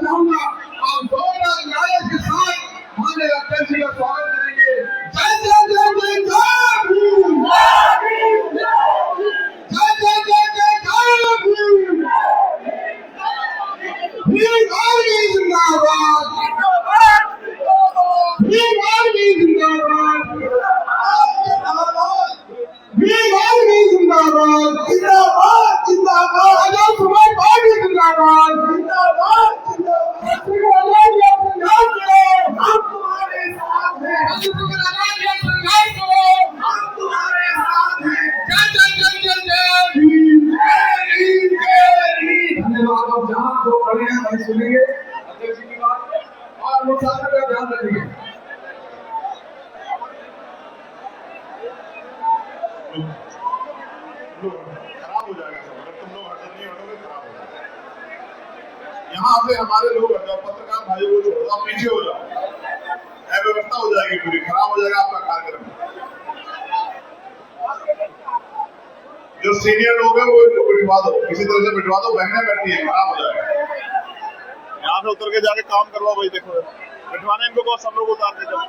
चाहूंगा आप जोरदार नारे के साथ हमारे अध्यक्ष का स्वागत करेंगे। जय जय जय जय जय भीम, जय जय जय जय जय भीम, भीम आर्मी जिंदाबाद, भीम आर्मी जिंदाबाद, भीम आर्मी जिंदाबाद, जिंदाबाद जिंदाबाद, आजाद समाज पार्टी जिंदाबाद, जिंदाबाद जिंदाबाद, हम तुम्हारे साथ हैं, हम तुम्हारे साथ हैं, जय जय जय जय जय भीम, धन्यवाद। अब जहाँ जो खड़े हैं वही सुनेंगे अध्यक्ष की बात और अनुशासन का ध्यान रखेंगे। खराब हो जाएगा सब, अगर तुम लोग हाजिर नहीं होगे खराब हो जाएगा। यहाँ से हमारे लोग हट जाओ, पत्रकार भाइयों को छोड़ दो, पीछे हो जाओ, अव्यवस्था हो जाएगी, पूरी खराब हो जाएगा आपका कार्यक्रम। जो सीनियर लोग हैं वो इनको बिठवा दो, किसी तरह से बिठवा दो, बहनें बैठी है, खराब हो जाएगा। यहाँ से उतर के जाके काम करवाओ भाई, देखो बिठवाने इनको को सब लोग उतार के जाओ।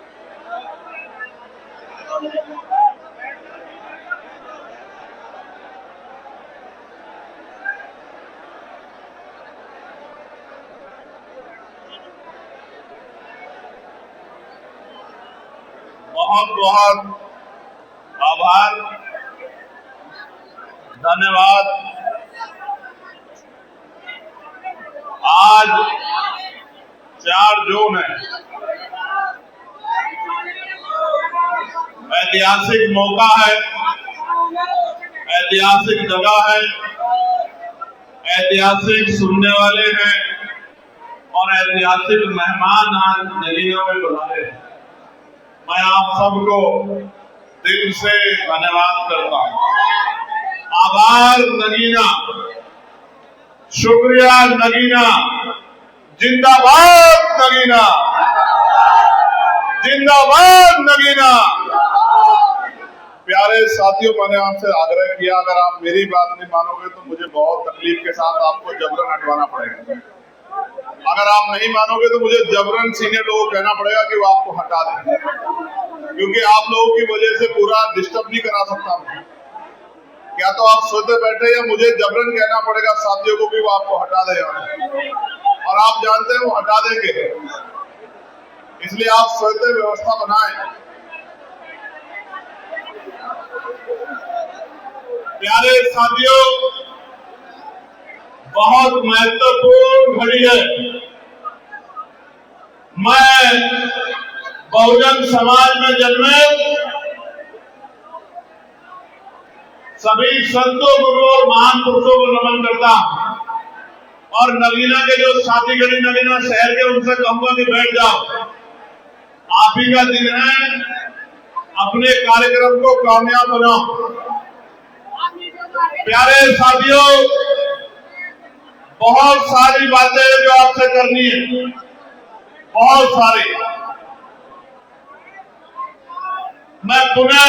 बहुत बहुत आभार, धन्यवाद। आज 4 जून है, ऐतिहासिक मौका है, ऐतिहासिक जगह है, ऐतिहासिक सुनने वाले हैं और ऐतिहासिक मेहमान आज नगीना में बुलाए हैं। मैं आप सबको दिल से धन्यवाद करता हूं। आभार नगीना, शुक्रिया नगीना, जिंदाबाद नगीना, जिंदाबाद नगीना। प्यारे साथियों, मैंने आपसे आग्रह किया, अगर आप मेरी बात नहीं मानोगे तो मुझे बहुत तकलीफ के साथ आपको जबरन हटवाना पड़ेगा। अगर आप नहीं मानोगे तो मुझे जबरन सीनियर लोगों को कहना पड़ेगा कि वो आपको हटा दें, क्योंकि आप लोगों की वजह से पूरा डिस्टर्ब नहीं करा सकता हूं। क्या तो आप सोते बैठे या मुझे जबरन कहना पड़ेगा साथियों को कि वो आपको हटा दे, और आप जानते हैं वो हटा देंगे, इसलिए आप सोते व्यवस्था बनाएं। प्यारे साथियों, बहुत महत्वपूर्ण घड़ी है। मैं बहुजन समाज में जन्मे सभी संतों, गुरुओं और महान पुरुषों को नमन करता हूं, और नगीना के जो साथी गढ़ी नगीना शहर के, उनसे कहूंगा कि बैठ जाओ, आप ही का दिन है, अपने कार्यक्रम को कामयाब बनाओ। प्यारे साथियों, बहुत सारी बातें जो आपसे करनी है, बहुत सारी। मैं पुनः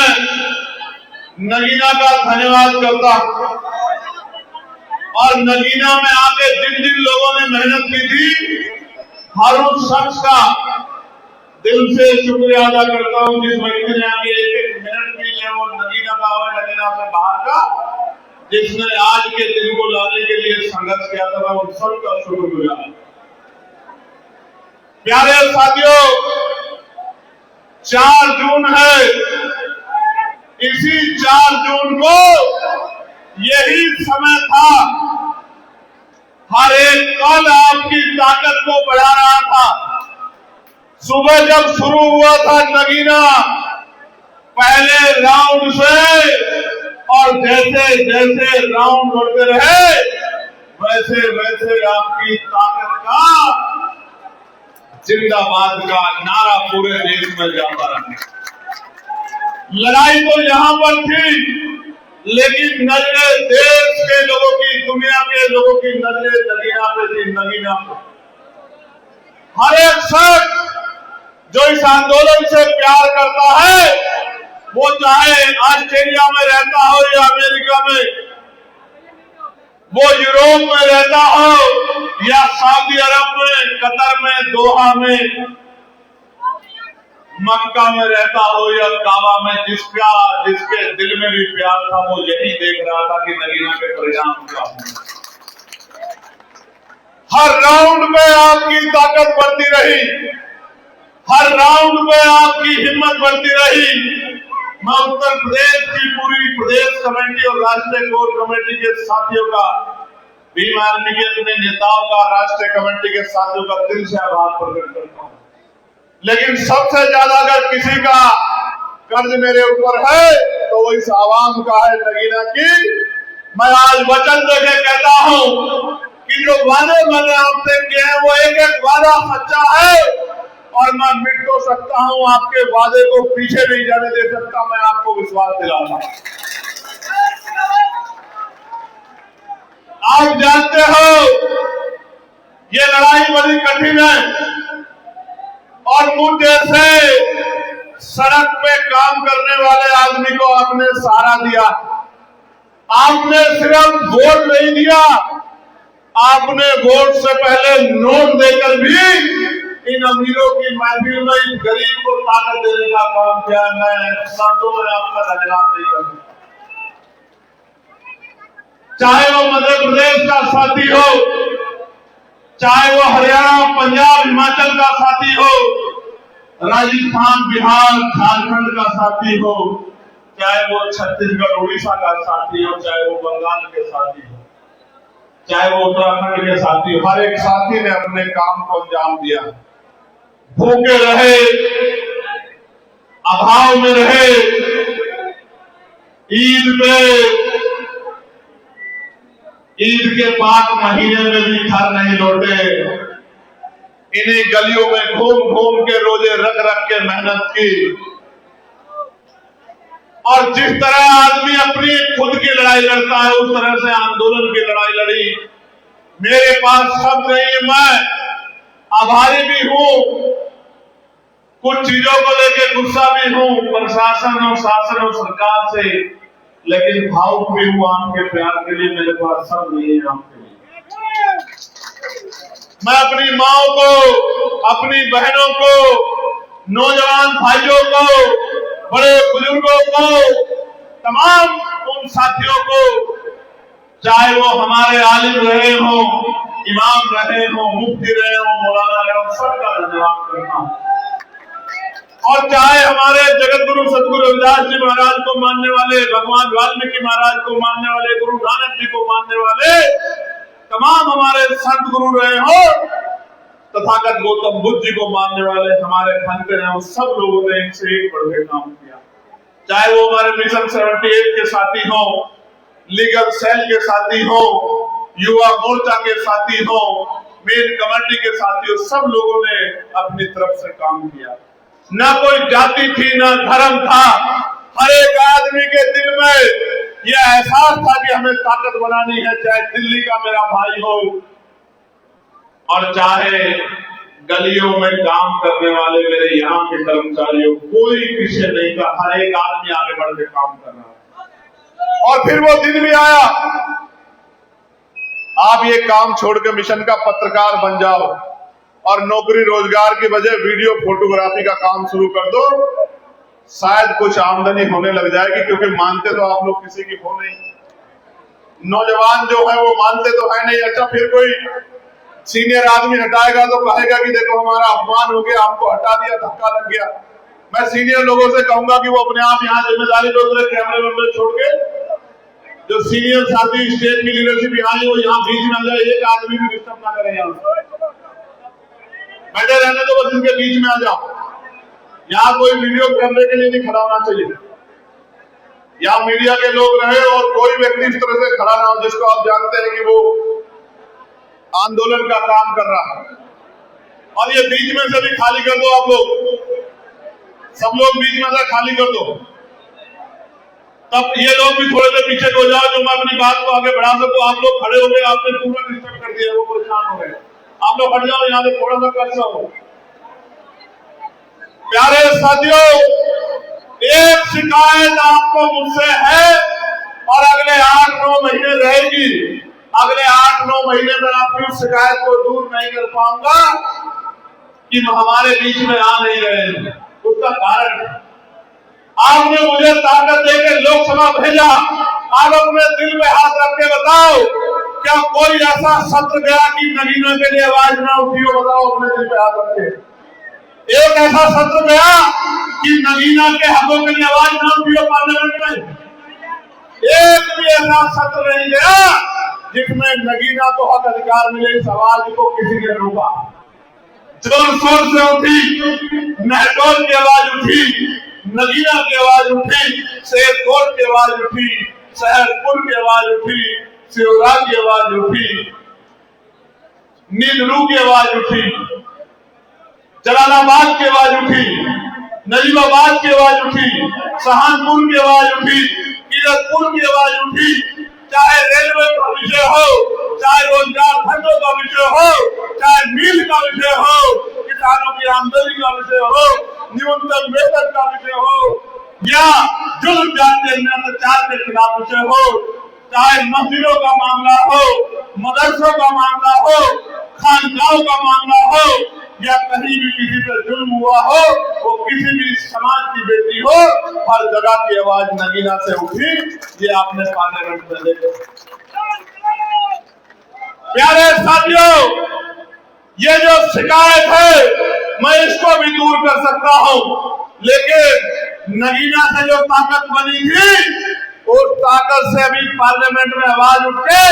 नगीना का धन्यवाद करता हूं, और नगीना में आके जिन जिन लोगों ने मेहनत की थी, हर उस शख्स का दिल से शुक्रिया अदा करता हूं, जिस व्यक्ति ने आगे 1-1 मिनट भी लिया, वो नगीना का और नगीना से बाहर का, जिसने आज के दिन को लाने के लिए संघर्ष किया था, मैं उन सबका शुक्रगुजार। प्यारे साथियों, 4 जून है, इसी 4 जून को यही समय था, हर एक कल आपकी ताकत को बढ़ा रहा था। सुबह जब शुरू हुआ था नगीना, पहले राउंड से, और जैसे जैसे राउंड बढ़ते रहे, वैसे वैसे आपकी ताकत का, जिंदाबाद का नारा पूरे देश में जाता रहा। लड़ाई तो यहां पर थी, लेकिन नजरें देश के लोगों की, दुनिया के लोगों की नजरें नगीना पे थी, नगीना पे। हर एक शख्स जो इस आंदोलन से प्यार करता है, वो चाहे ऑस्ट्रेलिया में रहता हो या अमेरिका में, वो यूरोप में रहता हो या सऊदी अरब में, दोहा में, मक्का में रहता हो या काबा में, जिसके दिल में भी प्यार था वो यही देख रहा था कि नगीना के परिणाम क्या होंगे। हर राउंड में आपकी ताकत बढ़ती रही, हर राउंड में आपकी हिम्मत बढ़ती रही। मैं उत्तर प्रदेश की पूरी प्रदेश कमेटी और राष्ट्रीय कोर कमेटी के साथियों का, भीम आर्मी के अपने नेताओं का, राष्ट्रीय कमेटी के साथियों का दिल से आभार प्रकट करता हूं। लेकिन सबसे ज्यादा अगर किसी का कर्ज मेरे ऊपर है तो वो इस आवाम का है, नगीना की। मैं आज वचन देके कहता हूं कि जो वादे मैंने आपसे किए हैं वो एक एक वादा सच्चा है, और मैं मिट तो सकता हूं, आपके वादे को पीछे नहीं जाने दे सकता। मैं आपको विश्वास दिलाता हूं। आप जानते हो ये लड़ाई बड़ी कठिन है, और मुझ जैसे सड़क पे काम करने वाले आदमी को आपने सहारा दिया। आपने सिर्फ वोट नहीं दिया, आपने वोट से पहले नोट देकर भी इन अमीरों की महफिल में इस गरीब को ताकत देने का काम किया। मैं शब्दों में आपका धन्यवाद नहीं करूंगा। चाहे वो मध्य प्रदेश का साथी हो, चाहे वो हरियाणा, पंजाब, हिमाचल का साथी हो, राजस्थान, बिहार, झारखंड का साथी हो, चाहे वो छत्तीसगढ़, उड़ीसा का साथी हो, चाहे वो बंगाल के साथी हो, चाहे वो उत्तराखंड के साथी हो, हर एक साथी ने अपने काम को अंजाम दिया। भूखे रहे, अभाव में रहे, ईद के 5 महीने में भी घर नहीं लौटे। इन्हीं गलियों में घूम घूम के रोजे रख रख के मेहनत की। और जिस तरह आदमी अपनी खुद की लड़ाई लड़ता है, उस तरह से आंदोलन की लड़ाई लड़ी। मेरे पास शब्द नहीं है, मैं आभारी भी हूं, कुछ चीजों को लेकर गुस्सा भी हूं प्रशासन और शासन और सरकार से, लेकिन भावुक भी हूं आपके प्यार के लिए। मेरे पास शब्द नहीं है आपके लिए। मैं अपनी माओ को, अपनी बहनों को, नौजवान भाइयों को, बड़े बुजुर्गों को, तमाम उन साथियों को, चाहे वो हमारे आलिम रहे हो, इमाम रहे हो, मुफ्ती रहे हो, मौलाना रहे हो, सबका धन्यवाद करता हूं। और चाहे हमारे जगत गुरु सदगुरु रविदास जी महाराज को मानने वाले, भगवान वाल्मीकि महाराज को मानने वाले, गुरु नानक जी को मानने वाले तमाम हमारे संत गुरु रहे हो, तथागत गौतम बुद्ध जी को मानने वाले हमारे भक्त रहे हो, सब लोगों ने एक से एक बढ़ के काम किया। चाहे वो हमारे मिशन 78 के साथी हो, लीगल सेल के साथी हो, युवा मोर्चा के साथी हो, मेन कमेटी के साथी हो, सब लोगों ने अपनी तरफ से काम किया। न कोई जाति थी, न धर्म था। हर एक आदमी के दिल में यह एहसास था कि हमें ताकत बनानी है, चाहे दिल्ली का मेरा भाई हो और चाहे गलियों में काम करने वाले मेरे यहाँ के कर्मचारी हो, कोई पीछे नहीं था। हर एक आदमी आगे बढ़ के काम कर रहा है। और फिर वो दिन भी आया, आप ये काम छोड़ के मिशन का पत्रकार बन जाओ और नौकरी रोजगार की बजाय वीडियो फोटोग्राफी का काम शुरू कर दो, शायद कुछ आमदनी होने लग जाएगी, क्योंकि मानते तो आप लोग किसी की हो नहीं। नौजवान जो है वो मानते तो है नहीं। अच्छा, फिर कोई सीनियर आदमी हटाएगा तो कहेगा कि देखो हमारा अपमान हो गया, हमको हटा दिया, धक्का लग गया। मैं सीनियर लोगों से कहूंगा कि वो अपने आप यहाँ जिम्मेदारी लो, कैमरे वैमरे छोड़ के जो सीनियर साथी स्टेट की लीडरशिप यहाँ है वो यहाँ बीच में आ जाए, एक आदमी भी डिस्टर्ब ना करे, यहाँ बैठे रहने तो बस इनके बीच में आ जाओ। यहाँ कोई वीडियो कैमरे के लिए नहीं खड़ा होना चाहिए। यहाँ मीडिया के लोग रहे और कोई व्यक्ति इस तरह से खड़ा ना हो जिसको आप जानते हैं कि वो आंदोलन का काम कर रहा है। और ये बीच में से भी खाली कर दो, आप लोग सब लोग बीच में से खाली कर दो, तब ये लोग भी थोड़े से पीछे हो जाओ, जो मैं अपनी बात को आगे बढ़ा सकूं। आप लोग खड़े हो गए, आपने पूरा डिस्टर्ब कर दिया, वो परेशान हो गए। आप लोग हट जाओ, यहाँ से थोड़ा सा कर सको। प्यारे साथियों, एक शिकायत आपको मुझसे है और अगले 8-9 महीने रहेगी। अगले 8-9 महीने में आपकी उस शिकायत को दूर नहीं कर पाऊंगा। कि हमारे बीच में आ नहीं रहे। उसका कारण आपने मुझे ताकत देकर लोकसभा भेजा। आप अपने दिल में हाथ रख के बताओ, क्या कोई ऐसा सत्र गया कि नगीना के लिए आवाज ना उठी हो? बताओ अपने दिल पे हाथ रख के। एक ऐसा सत्र गया कि नगीना के हकों के लिए आवाज ना उठी हो पार्लियामेंट में? एक भी ऐसा सत्र नहीं गया जिसमें नगीना को हक अधिकार मिले। इस आवाज को किसी ने रोका? जोर शोर से उठी, महटोल की आवाज उठी, नगीना की आवाज उठी, शेरकोट की आवाज उठी, शहरपुर की आवाज उठी, सिरोरा की आवाज उठी, नीलरू की आवाज उठी, जलालाबाद की आवाज उठी, नजीबाबाद की आवाज उठी, सहारनपुर की आवाज उठी, कीरतपुर की आवाज उठी। चाहे रेलवे का विषय हो, चाहे रोजगार धंधों का विषय हो, चाहे मील का विषय हो, किसानों की आमदनी का विषय हो, न्यूनतम वेतन का विषय हो, या जुल्म जाति अत्याचार के खिलाफ विषय हो, चाहे मस्जिदों का मामला हो, मदरसों का मामला हो, खानकाहों का मामला हो, या कहीं भी किसी पर जुल्म हुआ हो, वो किसी भी समाज की बेटी हो, हर जगह की आवाज नगीना से उठी। ये आपने पार्लियामेंट में देखा। प्यारे साथियों, ये जो शिकायत है मैं इसको भी दूर कर सकता हूं, लेकिन नगीना से जो ताकत बनी थी उस ताकत से अभी पार्लियामेंट में आवाज उठ के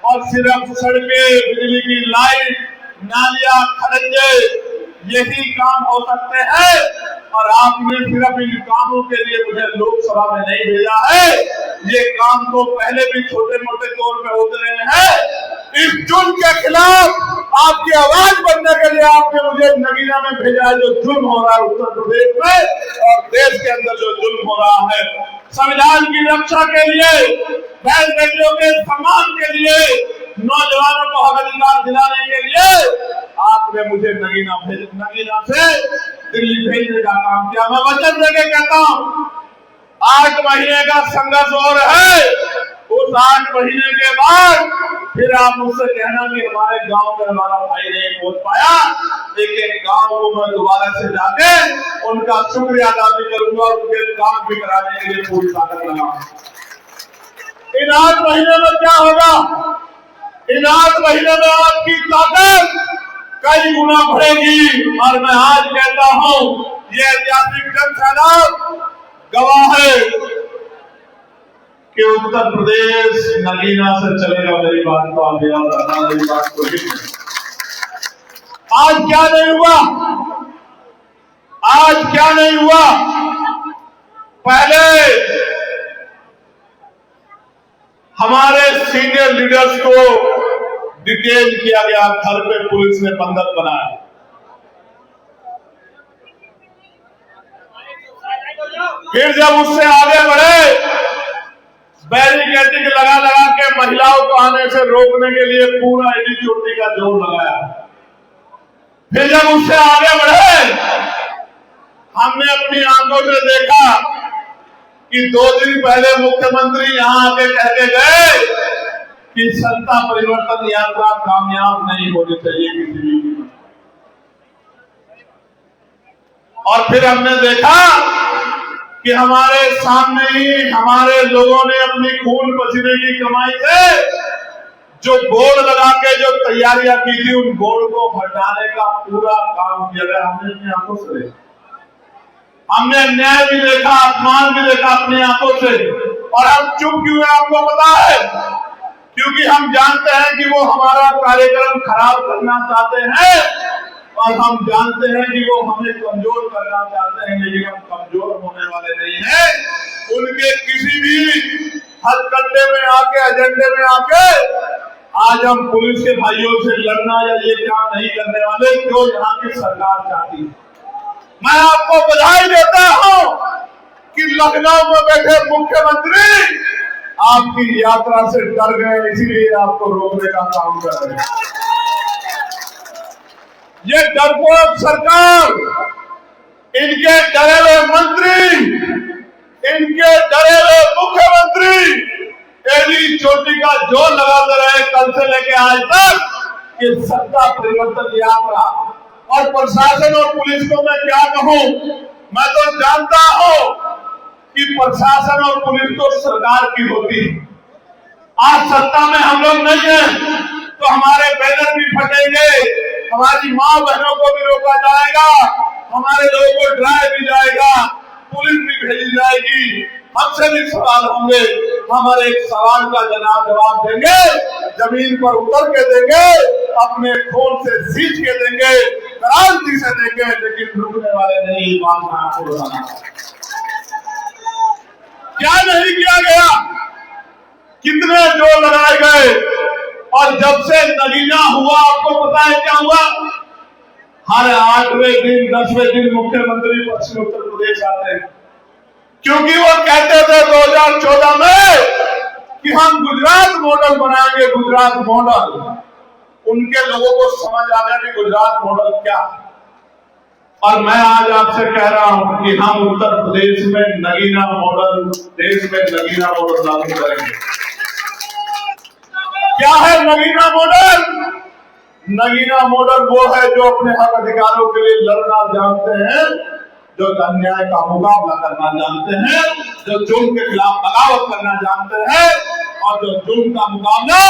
और सिर्फ सड़कें, बिजली की लाइट, नालियां, खरंजे, यही काम हो सकते हैं। और आपने सिर्फ इन कामों के लिए मुझे लोकसभा में नहीं भेजा है। ये काम तो पहले भी छोटे मोटे तौर पे होते रहे हैं। इस जुल्म के खिलाफ आपकी आवाज बनने के लिए आपने मुझे नगीना में भेजा है। जो जुल्म हो रहा है उत्तर प्रदेश में और देश के अंदर जो जुल्म हो रहा है, संविधान की रक्षा के लिए, बहन बेटियों के सम्मान के लिए, नौजवानों को हक अधिकार दिलाने के लिए आपने मुझे नगीना से दिल्ली भेजने का काम किया। मैं वचन देके कहता हूं, 8 महीने का संघर्ष और है। उस 8 महीने के बाद फिर आप मुझसे कहना कि हमारे गांव में हमारा भाई नहीं पहुंच पाया। एक गांव को मैं दोबारा से जाके उनका शुक्रिया अदा भी करूंगा, उनके काम भी कराने के लिए पूरी ताकत लगाऊंगा। इन 8 महीने में क्या होगा? इन 8 महीने में आपकी ताकत कई गुना बढ़ेगी। और मैं आज कहता हूं, ये ऐतिहासिक जन सैलाब गवाह है कि उत्तर प्रदेश नगीना से चलेगा। मेरी बात को आप याद रखना, मेरी बात को आज क्या नहीं हुआ? आज क्या नहीं हुआ? पहले हमारे सीनियर लीडर्स को डिटेन किया गया, घर पे पुलिस ने बंधक बनाया। फिर जब उससे आगे बढ़े, बैरिकेडिंग लगा लगा के महिलाओं को आने से रोकने के लिए पूरा एडीचोटी का जोर लगाया। फिर जब उससे आगे बढ़े, हमने अपनी आंखों से देखा कि 2 दिन पहले मुख्यमंत्री यहां आके कहते गए कि सत्ता परिवर्तन यात्रा कामयाब नहीं होनी चाहिए किसी भी। और फिर हमने देखा कि हमारे सामने ही हमारे लोगों ने अपनी खून पसीने की कमाई से जो बोर्ड लगा के जो तैयारियां की थी, उन बोर्ड को हटाने का पूरा काम किया गया। हमने अपनी आंखों से देखा, हमने अन्याय भी देखा, अपमान भी देखा अपनी आंखों से। और हम चुप क्यों है आपको पता है? क्योंकि हम जानते हैं कि वो हमारा कार्यक्रम खराब करना चाहते हैं और हम जानते हैं कि वो हमें कमजोर करना चाहते हैं, लेकिन हम कमजोर होने वाले नहीं हैं। उनके किसी भी हथकंडे में आके, एजेंडे में आके आज हम पुलिस के भाइयों से लड़ना या ये काम नहीं करने वाले, जो यहाँ की सरकार चाहती है। मैं आपको बधाई देता हूं कि लखनऊ में बैठे मुख्यमंत्री आपकी यात्रा से डर गए, इसीलिए आपको रोकने का काम कर रहे हैं। ये डरपोक सरकार, इनके डरे हुए मंत्री, इनके डरे हुए मुख्यमंत्री एडी चोटी का जोर लगाते रहे कल से लेके आज तक कि सत्ता परिवर्तन यात्रा। और प्रशासन और पुलिस को मैं क्या कहूं, मैं तो जानता हूं कि प्रशासन और पुलिस तो सरकार की होती है। आज सत्ता में हम लोग नहीं है तो हमारे बैनर भी फटेंगे, हमारी माँ बहनों को भी रोका जाएगा, हमारे लोगों को डराया भी जाएगा, पुलिस भी भेजी जाएगी, हमसे भी सवाल होंगे। हम हर एक सवाल का जवाब देंगे, जमीन पर उतर के देंगे, अपने खून से सींच के देंगे, क्रांति से देंगे, लेकिन रुकने वाले नहीं। ये बात मैं आपको बताना, क्या नहीं किया गया, कितने जोर लगाए गए, और जब से नगीना हुआ आपको पता है क्या हुआ? हर 8वें दिन 10वें दिन मुख्यमंत्री पश्चिम उत्तर प्रदेश आते हैं, क्योंकि वो कहते थे 2014 में कि हम गुजरात मॉडल बनाएंगे, गुजरात मॉडल। उनके लोगों को समझ आ गया कि गुजरात मॉडल क्या। और मैं आज आपसे कह रहा हूं कि हम उत्तर प्रदेश में नगीना मॉडल, देश में नगीना मॉडल लागू करेंगे। क्या है नगीना मॉडल? नगीना मॉडल वो है जो अपने हक अधिकारों के लिए लड़ना जानते हैं, जो अन्याय का मुकाबला करना जानते हैं, जो जुल्म के खिलाफ बगावत करना जानते हैं, और जो जुल्म का मुकाबला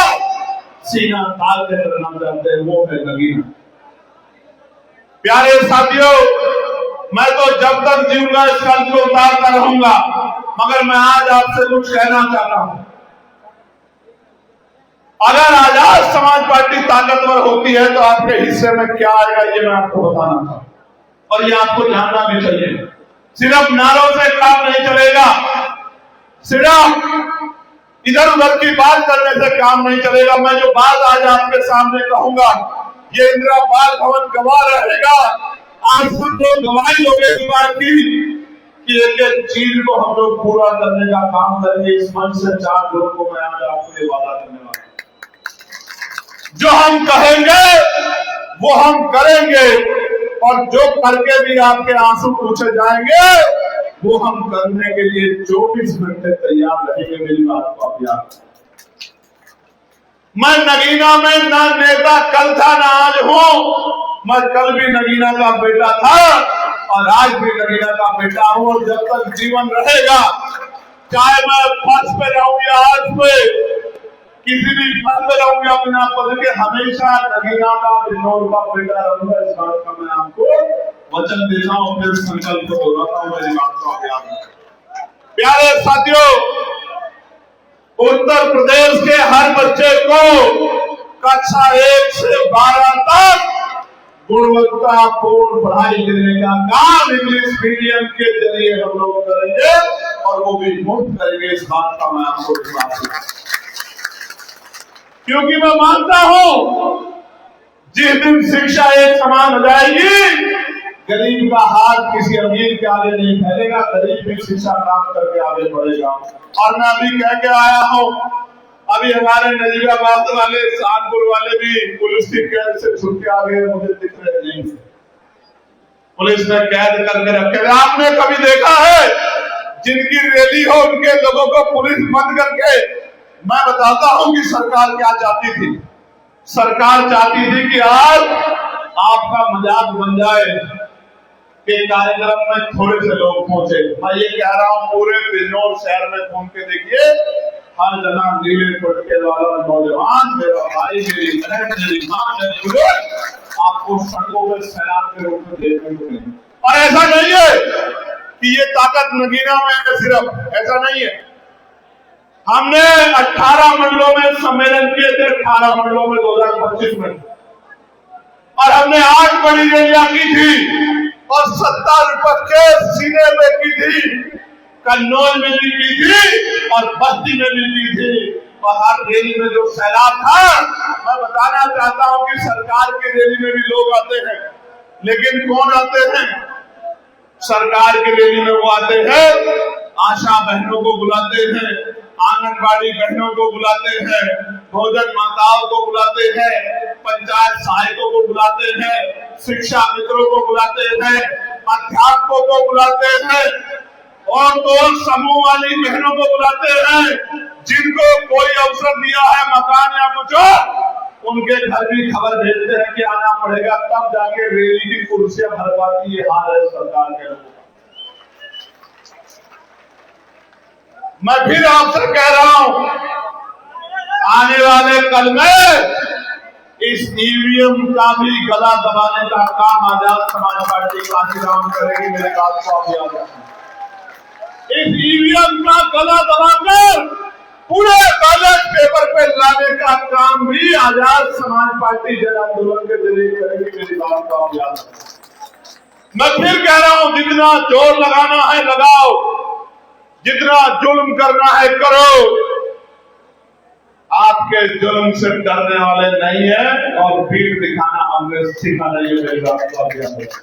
सीना तान के करना जानते हैं, वो है नगीना। प्यारे साथियों, मैं तो जब तक जीऊंगा इस कंठ को उतारता रहूंगा, मगर मैं आज आपसे कुछ कहना चाहता हूं। अगर आजाद समाज पार्टी ताकतवर होती है तो आपके हिस्से में क्या आएगा, ये मैं आपको बताना था, और ये आपको जानना भी चाहिए। सिर्फ नारों से काम नहीं चलेगा, सिर्फ इधर उधर की बात करने से काम नहीं चलेगा। मैं जो बात आज आपके सामने कहूंगा, ये इंदिरा बाल भवन गवाह रहेगा। आज सब लोग गवाही लोगे इस बात की कि एक एक चीज को हम लोग पूरा करने का काम करेंगे। इस मंच से 4 लोगों को मैं आज आपके लिए वादा करने वाला हूं। जो हम कहेंगे वो हम करेंगे, और जो करके भी आपके आंसू पूछे जाएंगे वो हम करने के लिए 24 घंटे तैयार रहेंगे। मेरी बात को आप याद। मैं नगीना में ना नेता कल था ना आज हूं, मैं कल भी नगीना का बेटा था और आज भी नगीना का बेटा हूं। और जब तक जीवन रहेगा, चाहे मैं फर्श पे रहूं या आज पे, किसी भी पद पे रहूंगा, बिना पद के हमेशा नगीना का, बिजनौर का बेटा रहूंगा। इस बात का मैं आपको वचन देता हूं, फिर संकल्प को दोहराता हूं। मेरी बात को आप याद रखें। प्यारे साथियों, उत्तर प्रदेश के हर बच्चे को कक्षा 1 से 12 तक गुणवत्तापूर्ण पढ़ाई देने का काम इंग्लिश मीडियम के जरिए हम लोग करेंगे, और वो भी मुफ्त करेंगे। इस बात का मैं आपको विश्वास दूं, क्योंकि मैं मानता हूं जिस दिन शिक्षा एक समान हो जाएगी, गरीब का हाथ किसी अमीर के आगे नहीं फैलेगा, गरीब भी शिक्षा प्राप्त करके आगे बढ़ेगा। और मैं अभी कह के आया हूं, अभी हमारे नजीबाबाद वाले, कानपुर वाले भी पुलिस की कैद से छूट के आ गए, मुझे दिख रहे नहीं। पुलिस ने कैद करके रखे। आपने कभी देखा है जिनकी रैली हो उनके लोगों को पुलिस बंद करके? मैं बताता हूं कि सरकार क्या चाहती थी। सरकार चाहती थी कि आज आपका मजाक बन जाए कि कार्यक्रम में थोड़े से लोग पहुंचे। मैं ये कह रहा हूं, पूरे बिजनौर शहर में घूम के देखिए, हर जना नीले पटके वाला नौजवान, मेरा भाई, मेरी बहन, मेरी मां, मेरी बुजुर्ग आपको सड़कों में सैलाब के रूप में देखने को मिले। और ऐसा नहीं है कि ये ताकत नगीना में है, सिर्फ ऐसा नहीं है। हमने 18 मंडलों में सम्मेलन किए थे, 18 मंडलों में 2025 में, और हमने 8 बड़ी रैलियां की थी, और 70 विपक्ष के सीने पे की थी, कन्नौज में भी की थी और बस्ती में भी की थी। और हर रैली में जो सैलाब था, मैं बताना चाहता हूं कि सरकार की रैली में भी लोग आते हैं, लेकिन कौन आते हैं? सरकार की रैली में वो आते हैं, आशा बहनों को बुलाते हैं, आंगनबाड़ी बहनों को बुलाते हैं, भोजन माताओं को बुलाते हैं, पंचायत सहायकों को बुलाते हैं, शिक्षा मित्रों को बुलाते हैं, अध्यापकों को बुलाते हैं, और तो समूह वाली बहनों को बुलाते हैं, जिनको कोई अवसर दिया है मकान या कुछ, उनके घर भी खबर भेजते हैं कि आना पड़ेगा, तब जाके रैली की कुर्सियां भर पाती। ये हाल है सरकार के लोगों का। मैं फिर आपसे कह रहा हूं, आने वाले कल में इस ईवीएम का भी गला दबाने का काम आजाद समाज पार्टी काशीराम करेगी। मेरे बात को आप याद रखें। इस ईवीएम का गला दबाकर पूरे बैलेट पेपर पे लाने का काम भी आजाद समाज पार्टी जन आंदोलन के जरिए करेगी। मेरी बात को आप याद रखें। मैं फिर कह रहा हूं, जितना जोर लगाना है लगाओ, जितना जुल्म करना है करो। आपके जुल्म से डरने वाले नहीं है और भीड़ दिखाना हमने सीखा नहीं है। मेरी बात को आप याद रखें।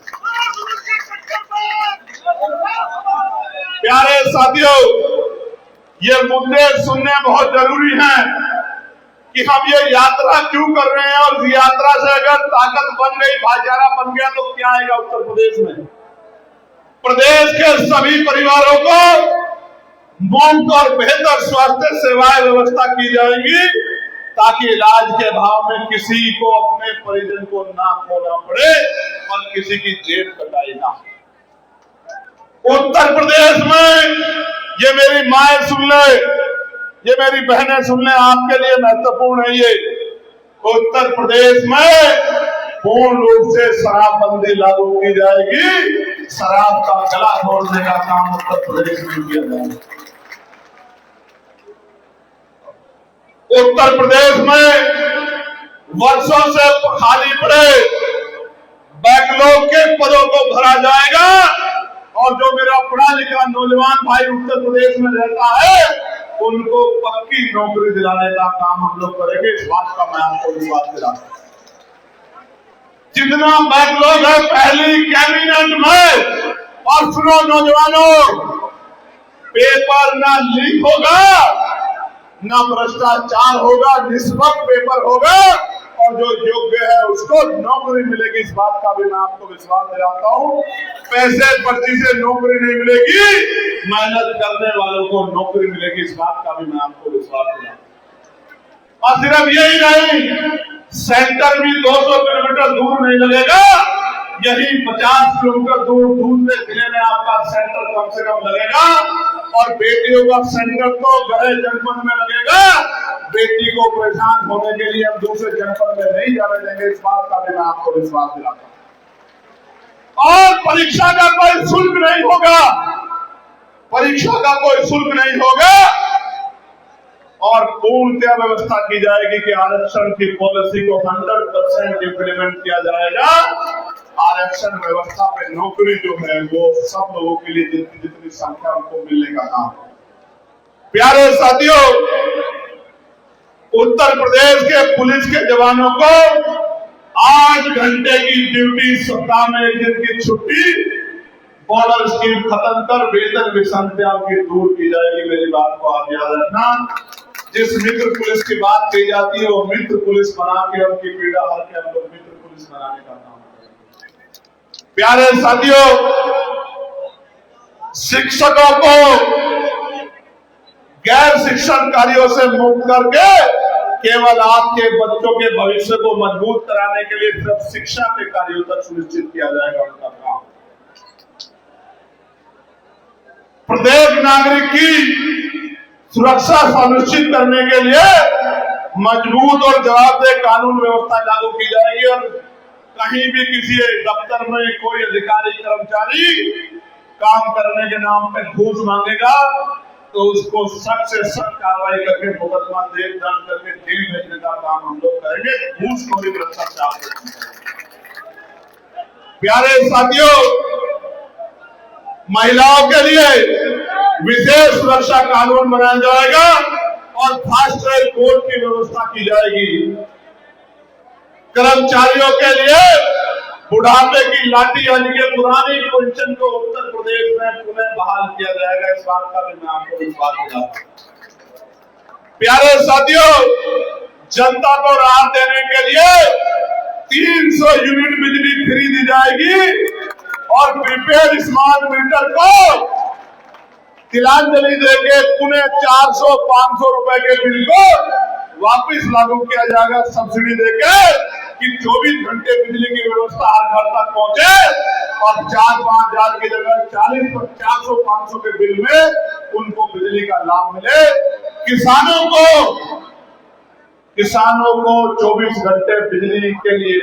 प्यारे साथियों, ये मुद्दे सुनने बहुत जरूरी हैं कि हम ये यात्रा क्यों कर रहे हैं, और यात्रा से अगर ताकत बन गई, भाईचारा बन गया, तो क्या आएगा उत्तर प्रदेश में। प्रदेश के सभी परिवारों को मुफ्त और बेहतर स्वास्थ्य सेवाएं व्यवस्था की जाएगी, ताकि इलाज के भाव में किसी को अपने परिजन को ना खोना पड़े और किसी की जेब कटाई ना। उत्तर प्रदेश में, ये मेरी माएं सुन ले, ये मेरी बहनें सुन ले, आपके लिए महत्वपूर्ण है ये। उत्तर प्रदेश में पूर्ण रूप से शराबबंदी लागू की जाएगी। शराब का गला तोड़ने का काम उत्तर प्रदेश में किया जाएगा। उत्तर प्रदेश में वर्षों से खाली पड़े बैकलॉग के पदों को भरा जाएगा, और जो मेरा पढ़ा लिखा नौजवान भाई उत्तर प्रदेश में रहता है, उनको पक्की नौकरी दिलाने का काम हम लोग करेंगे। इस बात का मैं आपको विश्वास दिलाता हूं। जितना बैकलॉग है पहली कैबिनेट में, और सुनो नौजवानों, पेपर ना लीक होगा, ना भ्रष्टाचार होगा, निष्पक्ष पेपर होगा, और जो योग्य है उसको नौकरी मिलेगी। इस बात का भी मैं आपको विश्वास दिलाता हूं। पैसे पर्ची से नौकरी नहीं मिलेगी, मेहनत करने वालों को नौकरी मिलेगी। इस बात का भी मैं आपको विश्वास दिलाता हूं। और सिर्फ यही नहीं, सेंटर भी 200 किलोमीटर दूर नहीं लगेगा, यही 50 किलोमीटर दूर दूसरे जिले में आपका सेंटर कम से कम लगेगा। और बेटियों का सेंटर तो गढ़े जनपद में लगेगा। बेटी को परेशान होने के लिए हम दूसरे जनपद में नहीं जाने देंगे। इस बात का भी मैं आपको विश्वास दिलाता हूं। और परीक्षा का कोई शुल्क नहीं होगा, परीक्षा का कोई शुल्क नहीं होगा, और पूर्णतः व्यवस्था की जाएगी कि आरक्षण की पॉलिसी को 100% इम्प्लीमेंट किया जाएगा। आरक्षण व्यवस्था पे नौकरी जो है वो सब लोगों के लिए जितनी संख्या उनको मिलने का काम है। प्यारे साथियों, उत्तर प्रदेश के पुलिस के जवानों को 8 घंटे की ड्यूटी, सप्ताह में 1 दिन की छुट्टी, बॉर्डर स्कीम खत्म कर वेतन विषमता की दूर की जाएगी। मेरी बात को आप याद रखना। जिस मित्र पुलिस की बात की जाती है, वो मित्र पुलिस बना के उनकी पीड़ा हर के हम लोग मित्र पुलिस बनाने का काम करेंगे। प्यारे साथियों, शिक्षकों को गैर शिक्षण कार्यों से मुक्त करके केवल आपके बच्चों के भविष्य को मजबूत कराने के लिए सिर्फ शिक्षा के कार्यों तक सुनिश्चित किया जाएगा उनका काम। प्रत्येक नागरिक की सुरक्षा सुनिश्चित करने के लिए मजबूत और जवाबदेह कानून व्यवस्था लागू की जाएगी। और कहीं भी किसी दफ्तर में कोई अधिकारी कर्मचारी काम करने के नाम पे घूस मांगेगा तो उसको सख्त से सख्त कार्रवाई करके मुकदमा दर्ज करके जेल भेजने का काम हम लोग करेंगे। घूसखोरी भ्रष्टाचार। प्यारे साथियों, महिलाओं के लिए विशेष सुरक्षा कानून बनाया जाएगा और फास्ट ट्रैक कोर्ट की व्यवस्था की जाएगी। कर्मचारियों के लिए बुढ़ापे की लाठी यानी कि पुरानी पेंशन को उत्तर प्रदेश में पुनः बहाल किया जाएगा। इस बात का भी मैं आपको विश्वास दिलाता हूं। प्यारे साथियों, जनता को राहत देने के लिए 300 यूनिट बिजली फ्री दी जाएगी और प्रीपेड स्मार्ट मीटर को तिलांजलि देके पुनः 400-500 रुपए के बिल को वापस लागू किया जाएगा सब्सिडी देके कि 24 घंटे बिजली की व्यवस्था हर घर तक पहुंचे और 4-5 हजार की जगह 400-500 के बिल में उनको बिजली का लाभ मिले। किसानों को 24 घंटे बिजली के लिए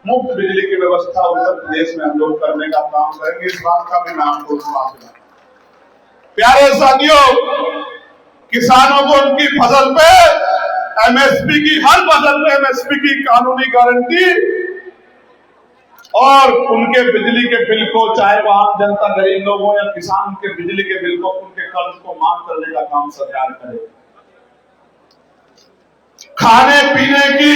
मुफ्त बिजली की व्यवस्था उत्तर प्रदेश में हम लोग करने का काम करेंगे। इस बात का भी मैं आपको विश्वास दिलाता हूं। प्यारे साथियों, किसानों को उनकी फसल पे एमएसपी की, हर फसल पे एमएसपी की कानूनी गारंटी और उनके बिजली के बिल को, चाहे वो आम जनता गरीब लोग हो या किसान के बिजली के बिल को, उनके कर्ज को माफ करने का काम सरकार करे। खाने पीने की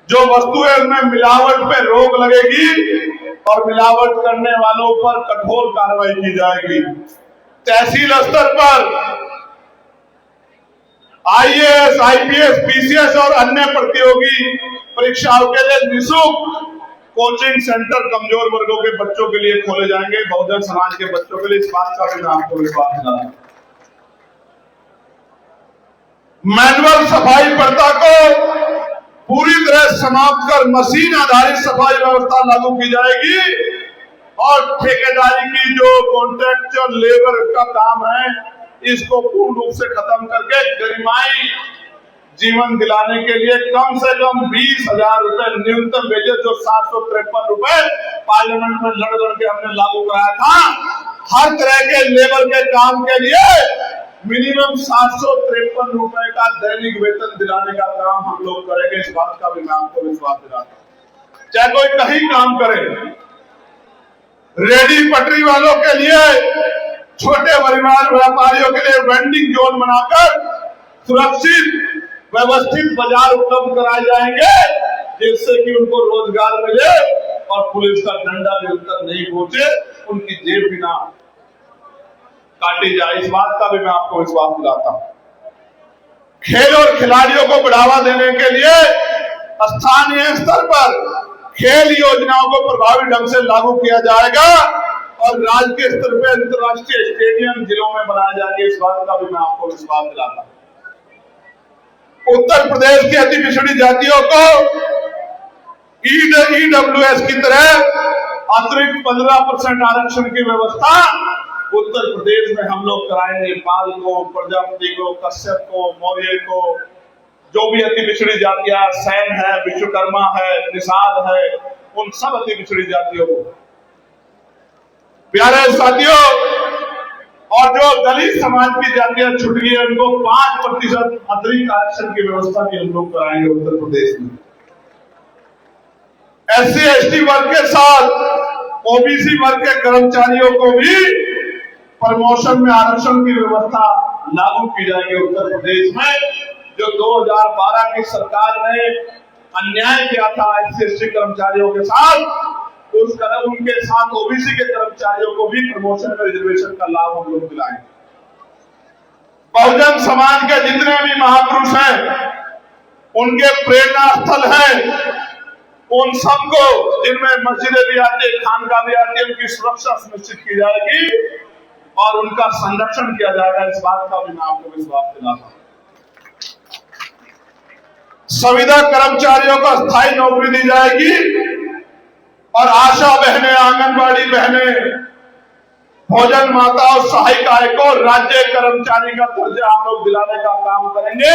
जो वस्तुएं उनमें मिलावट पे रोक लगेगी और मिलावट करने वालों पर कठोर कार्रवाई की जाएगी। तहसील स्तर पर आईएएस, आईपीएस, पीसीएस और अन्य प्रतियोगी परीक्षाओं के लिए निःशुल्क कोचिंग सेंटर कमजोर वर्गों के बच्चों के लिए खोले जाएंगे, बहुजन समाज के बच्चों के लिए। इस बात का भी मैं आपको विश्वास दिलाता हूं। मैनुअल सफाई प्रथा को पूरी तरह समाप्त कर मशीन आधारित सफाई व्यवस्था लागू की जाएगी और ठेकेदारी की जो कॉन्ट्रैक्चुअल लेबर का काम है, इसको पूर्ण रूप से खत्म करके गरिमाई जीवन दिलाने के लिए कम से कम 20,000 रुपए न्यूनतम वेतन, जो 753 रुपए पार्लियामेंट में लड़ के हमने लागू कराया था, हर तरह के लेबर के काम के लिए मिनिमम 753 रुपए का दैनिक वेतन दिलाने का काम हम लोग करेंगे। इस बात का भी मैं आपको विश्वास दिलाता हूं। चाहे कोई कहीं काम करे, रेडी पटरी वालों के लिए, छोटे परिवार व्यापारियों के लिए वेंडिंग जोन बनाकर सुरक्षित व्यवस्थित बाजार उपलब्ध कराए जाएंगे, जिससे कि उनको रोजगार मिले और पुलिस का डंडा भी उन तक नहीं पहुंचे, उनकी जेब भी ना काटी जाए। इस बात का भी मैं आपको विश्वास दिलाता हूं। खेल और खिलाड़ियों को बढ़ावा देने के लिए स्थानीय स्तर पर खेल योजनाओं को प्रभावी ढंग से लागू किया जाएगा और राज्य के स्तर पर अंतर्राष्ट्रीय स्टेडियम जिलों में बनाए जाएंगे। इस बात का भी मैं आपको विश्वास दिलाता हूं। उत्तर प्रदेश की अति पिछड़ी जातियों को ईडब्ल्यूएस की तरह अतिरिक्त 15% आरक्षण की व्यवस्था उत्तर प्रदेश में हम लोग कराएंगे। पाल को, प्रजापति को, कश्यप को, मौर्य को, जो भी अति पिछड़ी जातियां, सैन है, विश्वकर्मा है, निषाद है, उन सब अति पिछड़ी जातियों को। प्यारे साथियों, और जो दलित समाज की जातियां छूट गई है, उनको 5% अतिरिक्त आरक्षण की व्यवस्था भी हम लोग कराएंगे उत्तर प्रदेश में। एससी एसटी वर्ग के साथ ओबीसी वर्ग के कर्मचारियों को भी प्रमोशन में आरक्षण की व्यवस्था लागू की जाएगी उत्तर प्रदेश में। जो 2012 की सरकार ने अन्याय किया था एससी एसटी कर्मचारियों के साथ, उनके साथ ओबीसी के कर्मचारियों को भी प्रमोशन में रिजर्वेशन का लाभ हम लोग दिलाएंगे। बहुजन समाज के जितने भी महापुरुष हैं, उनके प्रेरणा स्थल है, उन सबको, जिनमें मस्जिदें भी आती है, खानका भी आती है, उनकी सुरक्षा सुनिश्चित की जाएगी और उनका संरक्षण किया जाएगा। इस बात का भी मैं आपको विश्वास दिलाता हूं। संविदा कर्मचारियों को स्थायी नौकरी दी जाएगी और आशा बहनें, आंगनबाड़ी बहनें, भोजन माता और सहायिकाएं को राज्य कर्मचारी का दर्जा हम लोग दिलाने का काम करेंगे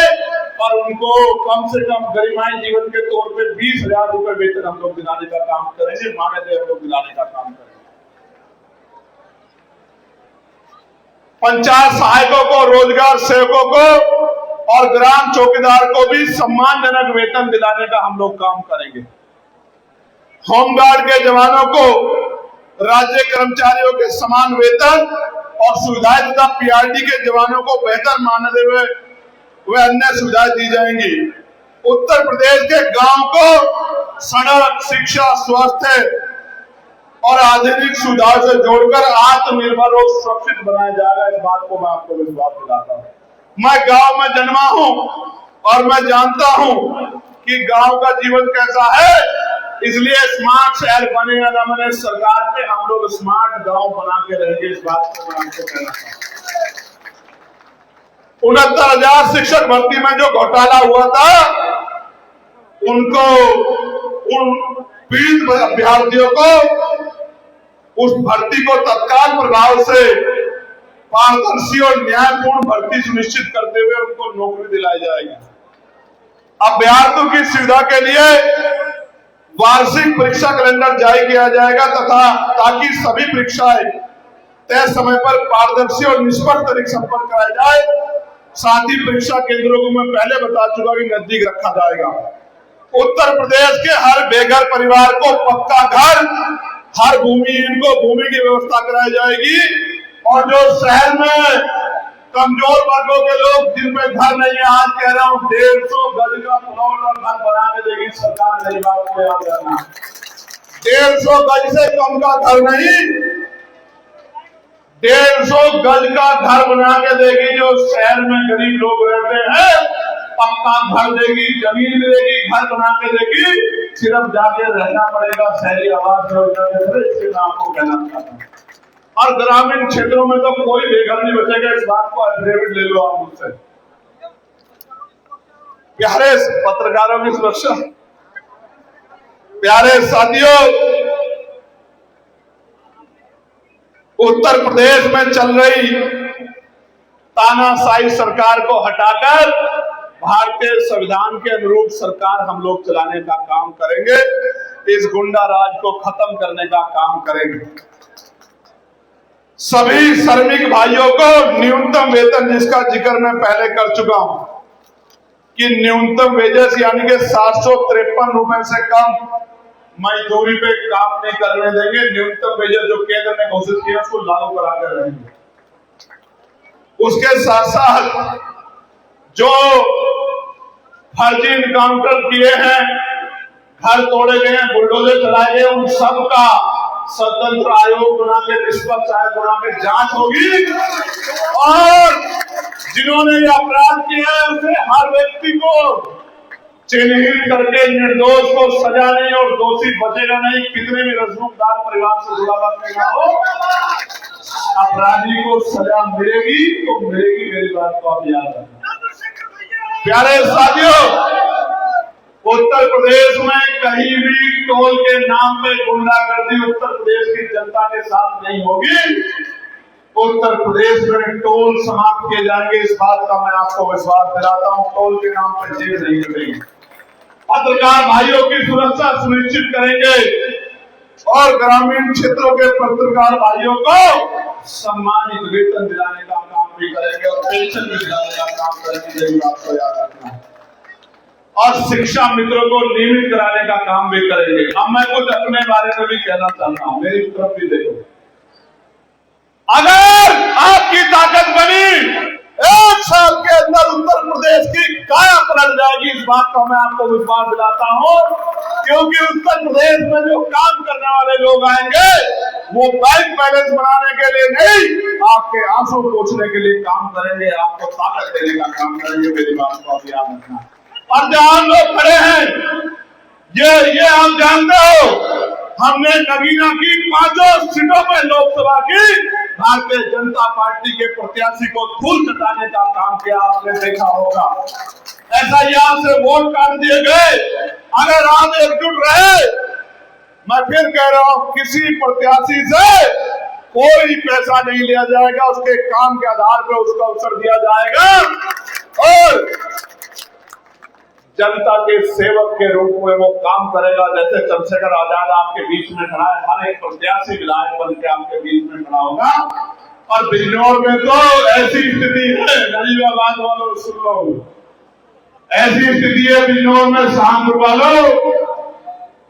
और उनको कम से कम गरिमाई जीवन के तौर पे 20,000 रुपए वेतन हम लोग दिलाने का काम करेंगे, मानदेय हम लोग दिलाने का काम करेंगे। पंचायत सहायकों को, रोजगार सेवकों को और ग्राम चौकीदार को भी सम्मानजनक वेतन दिलाने का हम लोग काम करेंगे। होमगार्ड के जवानों को राज्य कर्मचारियों के समान वेतन और सुविधाएं तथा पीआरडी के जवानों को बेहतर मानदेय व अन्य सुविधाएं दी जाएंगी। उत्तर प्रदेश के गांव को सड़क, शिक्षा, स्वास्थ्य और आधुनिक सुविधाओं से जोड़कर आत्मनिर्भर और सुरक्षित बनाया जाएगा। इस बात को मैं आपको विश्वास दिलाता हूं। मैं गांव में जन्मा हूं और मैं जानता हूं कि गांव का जीवन कैसा है, इसलिए स्मार्ट शहर बने या न बने, सरकार पे हम लोग स्मार्ट गांव बना के रहेंगे। इस बात को मैं आपको कहना चाहता हूं। 69,000 शिक्षक भर्ती में जो घोटाला हुआ था, उनको, उन पीड़ित अभ्यर्थियों को उस भर्ती को तत्काल प्रभाव से पारदर्शी और न्यायपूर्ण भर्ती सुनिश्चित करते हुए उनको नौकरी दिलाई जाएगी। अभ्यर्थियों की सुविधा के लिए वार्षिक परीक्षा कैलेंडर जारी किया जाएगा तथा ताकि सभी परीक्षाएं तय समय पर पारदर्शी और निष्पक्ष तरीके संपन्न कराई जाए। साथ ही परीक्षा केंद्रों को मैं पहले बता चुका कि नजदीक रखा जाएगा। उत्तर प्रदेश के हर बेघर परिवार को पक्का घर, हर भूमिहीन को भूमि की व्यवस्था कराई जाएगी। और जो शहर में कमजोर वर्गों के लोग जिनमें घर नहीं है, आज कह रहा हूं 150 गज का प्लॉट और घर बना के देगी सरकार। मेरी बात को याद रखना, 150 गज से कम का घर नहीं, 150 गज का घर बना के देगी। जो शहर में गरीब लोग रहते हैं, पक्का घर देगी, जमीन देगी, घर बना के देगी। सिर्फ जाके रहना पड़ेगा शहरी आवास योजना के तहत। इसके नाम को कहना चाहता हूं। और ग्रामीण क्षेत्रों में तो कोई बेघर नहीं बचेगा। इस बात को एफिडेविट ले लो आप मुझसे। प्यारे पत्रकारों की सुरक्षा, प्यारे साथियों, उत्तर प्रदेश में चल रही तानाशाही सरकार को हटाकर भारतीय संविधान के अनुरूप सरकार हम लोग चलाने का काम करेंगे। इस गुंडा राज को खत्म करने का काम करेंगे। सभी श्रमिक भाइयों को न्यूनतम वेतन, जिसका जिक्र मैं पहले कर चुका हूं कि न्यूनतम वेजेस यानी कि 753 रुपए से कम मजदूरी पे काम नहीं करने देंगे। न्यूनतम वेजेस जो केंद्र ने घोषित किया उसको लागू करा कर रहेंगे। उसके साथ साथ जो फर्जी इनकाउंटर किए हैं, घर तोड़े गए हैं, बुलडोजर चलाए गए, उन सब का स्वतंत्र आयोग बना के, निष्पक्ष आयोग बना के जांच होगी। और जिन्होंने ये अपराध किया है उसे हर व्यक्ति को चिन्हित करके निर्दोष को सजा नहीं और दोषी बचेगा नहीं। कितने भी रसूखदार परिवार से जुड़ा हुआ क्यों ना हो, अपराधी को सजा मिलेगी तो मिलेगी। मेरी बात को आप याद रखना। प्यारे साथियों, उत्तर प्रदेश में कहीं भी टोल के नाम पे गुंडागर्दी उत्तर प्रदेश की जनता के साथ नहीं होगी। उत्तर प्रदेश में टोल समाप्त किए जाएंगे, इस बात का मैं आपको विश्वास दिलाता हूं। टोल के नाम पर जेल नहीं करेंगे। पत्रकार भाइयों की सुरक्षा सुनिश्चित करेंगे और ग्रामीण क्षेत्रों के पत्रकार भाइयों को सम्मानित वेतन दिलाने का काम भी करेंगे और पेंशन भी दिलाने का काम करेंगे। यही आपको याद रखना है। और शिक्षा मित्रों को नियमित कराने का काम भी करेंगे। अब मैं कुछ अपने बारे में भी कहना चाहता हूं, मेरी तरफ भी देखो। अगर आपकी ताकत बनी, 1 साल के अंदर उत्तर प्रदेश की काया पलट जाएगी। इस बात का मैं आपको विश्वास दिलाता हूं, क्योंकि उत्तर प्रदेश में जो काम करने वाले लोग आएंगे वो बैंक बैलेंस बनाने के लिए नहीं, आपके आंसू पोंछने के लिए काम करेंगे, आपको ताकत देने का काम करेंगे। मेरी बात को आप याद रखना। और जहां लोग खड़े हैं, ये हम जानते हो, हमने नगीना की 5 सीटों पर लोकसभा की भारतीय जनता पार्टी के प्रत्याशी को धूल चटाने का काम किया। आपने देखा होगा, ऐसा यहां से वोट काट दिए गए। अगर आप एकजुट रहे, मैं फिर कह रहा हूं, किसी प्रत्याशी से कोई पैसा नहीं लिया जाएगा, उसके काम के आधार पर उसका अवसर दिया जाएगा और जनता के सेवक के रूप में वो काम करेगा। जैसे चंद्रशेखर आजाद आपके बीच में खड़ा है, हर एक प्रत्याशी विधायक बन के आपके बीच में खड़ा होगा। और बिजनौर में तो ऐसी स्थिति है, गरीबाबाद वालों सुन लो, ऐसी स्थिति है बिजनौर में शाहपुर वालों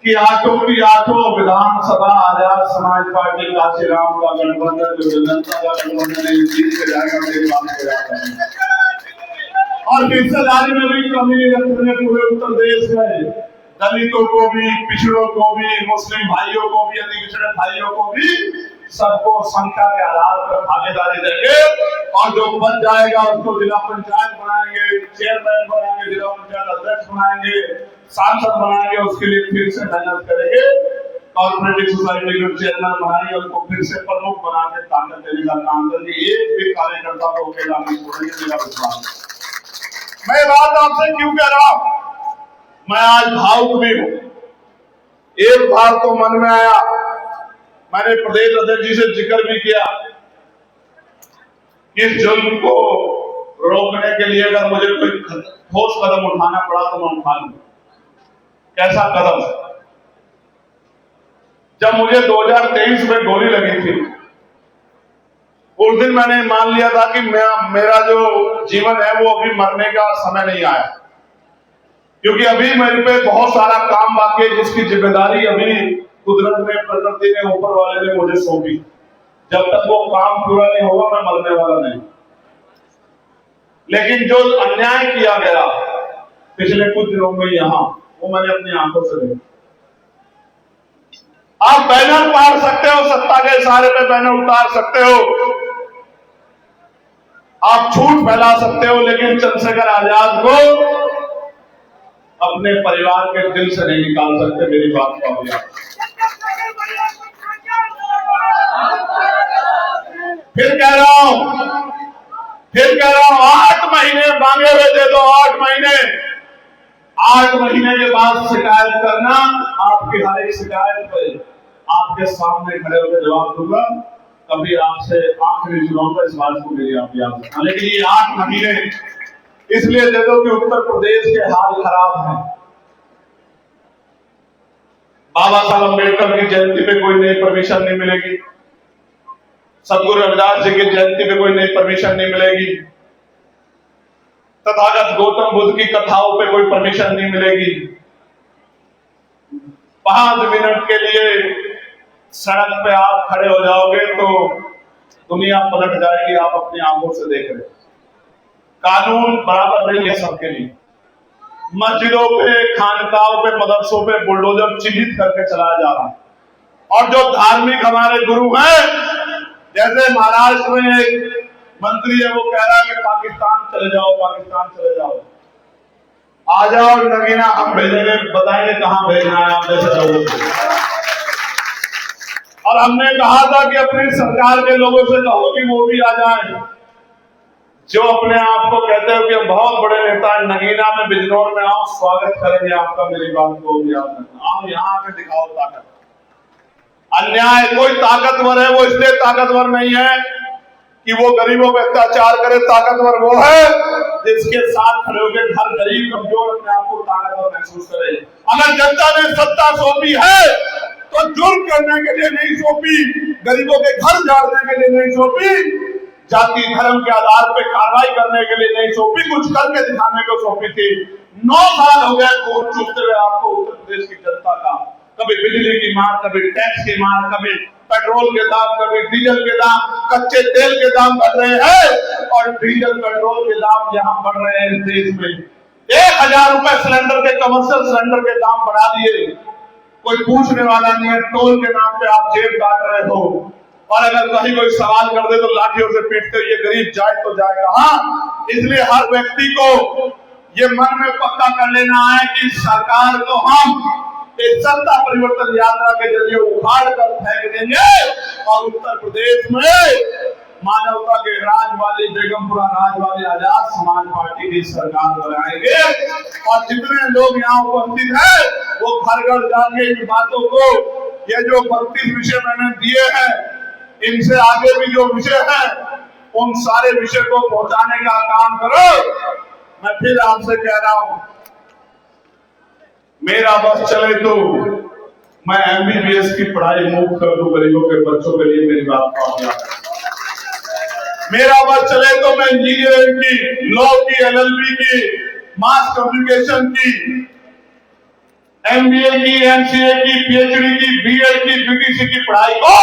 कि आठों की आठों विधानसभा आजाद समाज पार्टी काशीराम का गठबंधन, जो जनता का गठबंधन है, जीत के जाएगा। मेरी बात को याद रखना। और हिस्सेदारी में भी कमी रखने पूरे उत्तर प्रदेश में दलितों को भी, पिछड़ों को भी, मुस्लिम भाइयों को भी, अति पिछड़े भाइयों को भी, सबको संख्या के आधार पर भागीदारी देंगे। और जो बच जाएगा उसको जिला पंचायत बनाएंगे, चेयरमैन बनाएंगे, जिला पंचायत अध्यक्ष बनाएंगे, सांसद बनाएंगे। उसके लिए फिर से मेहनत करेंगे। कॉर्पोरेटिव सोसाइटी के चेयरमैन बनाई, उनको फिर से प्रमुख बना के ताकत देने का काम करेंगे। एक भी कार्यकर्ता को अकेला नहीं छोड़ेंगे, मेरा विश्वास। मैं बात आपसे क्यों कह रहा हूं, मैं आज भावुक भी हूं। एक बार तो मन में आया, मैंने प्रदेश अध्यक्ष जी से जिक्र भी किया, इस जुल्म को रोकने के लिए अगर मुझे कोई ठोस कदम उठाना पड़ा तो मैं उठा लूंगा। कैसा कदम? जब मुझे 2023 में गोली लगी थी, उस दिन मैंने मान लिया था कि मेरा जो जीवन है वो अभी मरने का समय नहीं आया, क्योंकि अभी मेरे पे बहुत सारा काम बाकी है, जिसकी जिम्मेदारी अभी कुदरत ने, प्रकृति ने, ऊपर वाले ने मुझे सौंपी। जब तक वो काम पूरा नहीं होगा मैं मरने वाला नहीं। लेकिन जो अन्याय किया गया पिछले कुछ दिनों में यहां, वो मैंने अपनी आंखों से देखा। आप बैनर पाड़ सकते हो, सत्ता के इशारे पे बैनर उतार सकते हो, आप झूठ फैला सकते हो, लेकिन चंद्रशेखर आजाद को अपने परिवार के दिल से नहीं निकाल सकते। मेरी बात को फिर कह रहा हूं 8 महीने मांगे हुए दे दो, 8 महीने। 8 महीने के बाद शिकायत करना, आपकी हर एक शिकायत पे आपके सामने खड़े होकर जवाब दूंगा। कभी आपसे आखिरी चुनाव इस बात को मेरी आप याद रखना। लेकिन ये 8 महीने इसलिए दे दो कि उत्तर प्रदेश के हाल खराब हैं। बाबा साहब अम्बेडकर की जयंती पे कोई नई परमिशन नहीं मिलेगी, सदगुरु रविदास जी की जयंती पे कोई नई परमिशन नहीं मिलेगी, तथागत गौतम बुद्ध की कथाओं पे कोई परमिशन नहीं मिलेगी। 5 मिनट के लिए सड़क पे आप खड़े हो जाओगे तो दुनिया पलट जाएगी, आप अपनी आंखों से देख रहे। कानून बराबर नहीं है सबके लिए। मस्जिदों पे, खानकाहों पे, मदरसों पे बुलडोजर चिन्हित करके चलाया जा रहा है। और जो धार्मिक हमारे गुरु हैं, जैसे महाराष्ट्र में एक मंत्री है, वो कह रहा है कि पाकिस्तान चले जाओ, पाकिस्तान चले जाओ। आ जाओ नगीना, हम भेजेंगे, बताएंगे कहां भेजना है आप जैसे लोगों को। और हमने कहा था कि अपनी सरकार के लोगों से कहो कि वो भी आ जाए, जो अपने आप को कहते हो कि हम बहुत बड़े नेता हैं। नगीना में, बिजनौर में आओ, स्वागत करेंगे आपका। मेरी बात को याद रखना, आप यहाँ आके दिखाओ ताकत। अन्याय, कोई ताकतवर है वो इसलिए ताकतवर नहीं है कि वो गरीबों पे अत्याचार करे। ताकतवर वो है जिसके साथ खड़े होकर हर गरीब कमजोर अपने आप को ताकतवर महसूस करे। अगर जनता ने सत्ता सौंपी है तो जुर्म करने के लिए नहीं सौंपी, गरीबों के घर झाड़ने के लिए नहीं सौंपी, जाति धर्म के आधार पर कार्रवाई करने के लिए नहीं सौंपी, कुछ करके दिखाने को सौंपी थी। 9 साल हो गए खून चूसते हुए आपको उत्तर प्रदेश की जनता का। कभी बिजली की मार, कभी टैक्स की मार, कभी पेट्रोल के दाम, कभी डीजल के दाम, कच्चे तेल के दाम बढ़ रहे हैं और डीजल पेट्रोल के दाम यहाँ बढ़ रहे हैं। इस देश में 1000 रुपए सिलेंडर के, कमर्शियल सिलेंडर के दाम बढ़ा दिए। कोई पूछने वाला नहीं है, टोल के नाम पे आप जेब काट रहे हो। और अगर कहीं कोई सवाल कर दे तो लाठियों से पीटते हो। ये गरीब जाए तो जाए कहां? इसलिए हर व्यक्ति को ये मन में पक्का कर लेना है कि सरकार को हम एक सत्ता परिवर्तन यात्रा के जरिए उखाड़ कर फेंक देंगे और उत्तर प्रदेश में मानवता के राज वाली, बेगमपुरा राज वाली आजाद समाज पार्टी की सरकार बनाएंगे। और जितने लोग यहाँ उपस्थित हैं वो घर घर जाके इन बातों को, ये जो 32 विषय मैंने दिए हैं, इनसे आगे भी जो विषय है उन सारे विषय को पहुंचाने का काम करो। मैं फिर आपसे कह रहा हूं, मेरा बस चले तो मैं MBBS की पढ़ाई मुफ्त कर दूं गरीबों के बच्चों के लिए। मेरी बात का मेरा बस चले तो मैं इंजीनियरिंग की, लॉ की, LLB की, मास कम्युनिकेशन की, MBA की, MCA की, PhD की, BEd की, BTC की पढ़ाई को